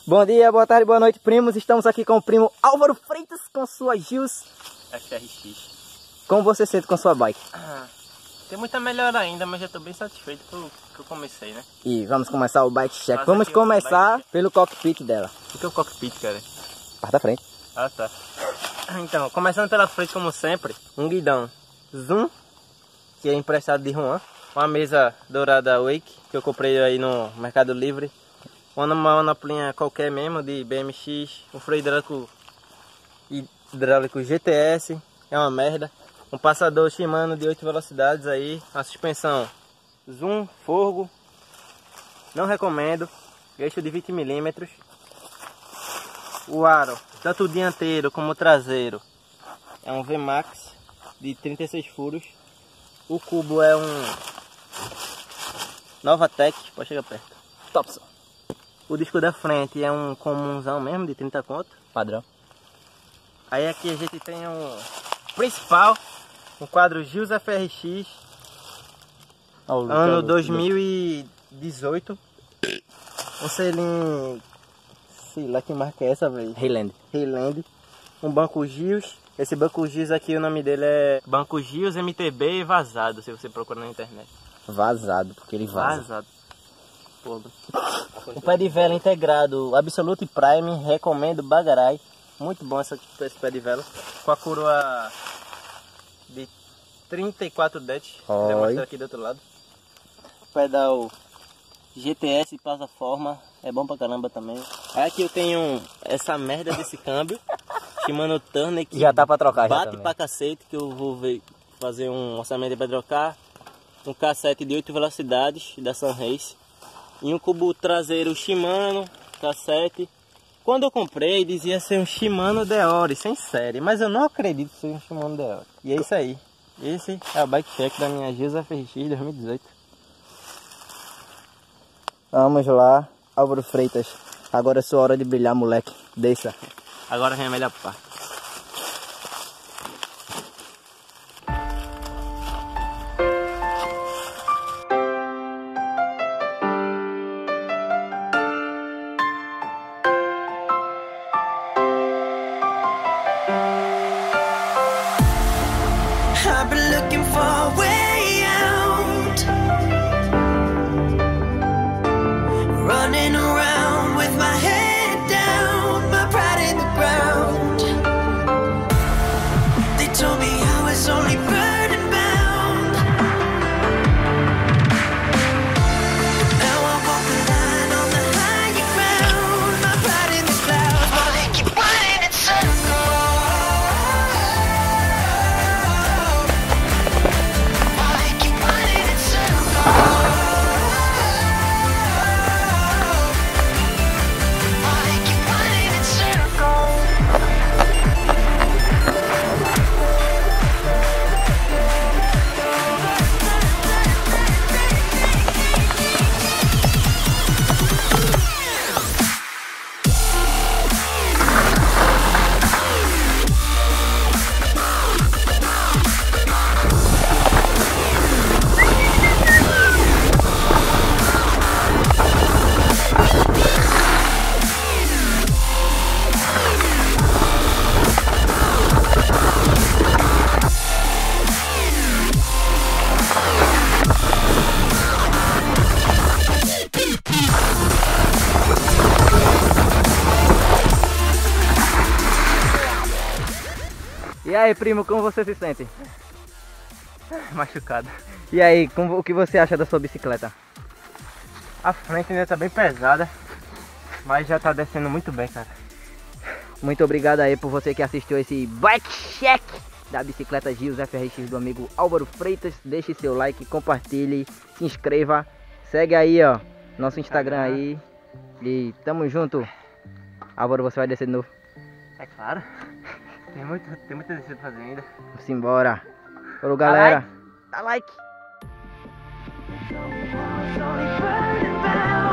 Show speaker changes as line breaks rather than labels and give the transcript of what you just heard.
Bom dia, boa tarde, boa noite, primos. Estamos aqui com o primo Álvaro Freitas com sua Gills
FRX.
Como você sente com sua bike?
Tem muita melhora ainda, mas já estou bem satisfeito pelo que eu comecei, né?
E vamos começar o bike check. Vamos começar pelo cockpit dela.
O que é o cockpit, cara?
Parte da frente.
Ah, tá. Então, começando pela frente, como sempre, um guidão Zoom, que é emprestado de Juan. Uma mesa dourada Wake, que eu comprei aí no Mercado Livre. Uma manoplinha qualquer mesmo, de BMX. Um freio hidráulico GTS, é uma merda. Um passador Shimano de 8 velocidades aí. A suspensão Zoom, Forgo. Não recomendo. Eixo de 20 mm. O aro, tanto o dianteiro como o traseiro, é um VMAX de 36 furos. O cubo é um Novatec, pode chegar perto.
Topson.
O disco da frente é um comunzão mesmo, de 30 conto.
Padrão.
Aí aqui a gente tem um principal, um quadro Gills FRX, ano 2018. Um selinho, sei lá que marca é essa, velho. Highland. Um banco Gills. Esse banco Gills aqui, o nome dele é Banco Gills MTB Vazado, se você procurar na internet.
Vazado, porque ele vaza.
Vazado. O pé de vela integrado Absolute Prime, recomendo bagarai. Muito bom esse pé de vela. Com a coroa de 34 DET. Vou mostrar aqui do outro lado. Pedal GTS plataforma, é bom pra caramba também. Aqui eu tenho essa merda desse câmbio Shimano Turner, que
já tá pra trocar,
bate pra cacete, que eu vou fazer um orçamento pra trocar. Um cassete de 8 velocidades da Sunrace. E um cubo traseiro Shimano, cassete. Quando eu comprei dizia ser um Shimano Deore, sem série, mas eu não acredito ser um Shimano Deore. E é isso aí. Esse é o bike check da minha Gills FRX 2018.
Vamos lá, Álvaro Freitas. Agora é sua hora de brilhar, moleque. Deixa.
Agora vem a melhor parte.
I've been looking for a way out, running around with my head down, my pride in the ground. They told me I was only burden bound, but now I walk the line on the higher ground. My pride in the clouds, while they keep running in circles.
E aí, primo, como você se sente?
Machucado.
E aí, o que você acha da sua bicicleta?
A frente ainda tá bem pesada, mas já tá descendo muito bem, cara.
Muito obrigado aí por você que assistiu esse bike check da bicicleta Gills FRX do amigo Álvaro Freitas. Deixe seu like, compartilhe, se inscreva. Segue aí, ó, nosso Instagram aí. E tamo junto. Álvaro, você vai descer de novo?
É claro. Tem muita descida pra fazer ainda.
Vamos embora. Falou, galera.
Dá like.
It's only burning bound.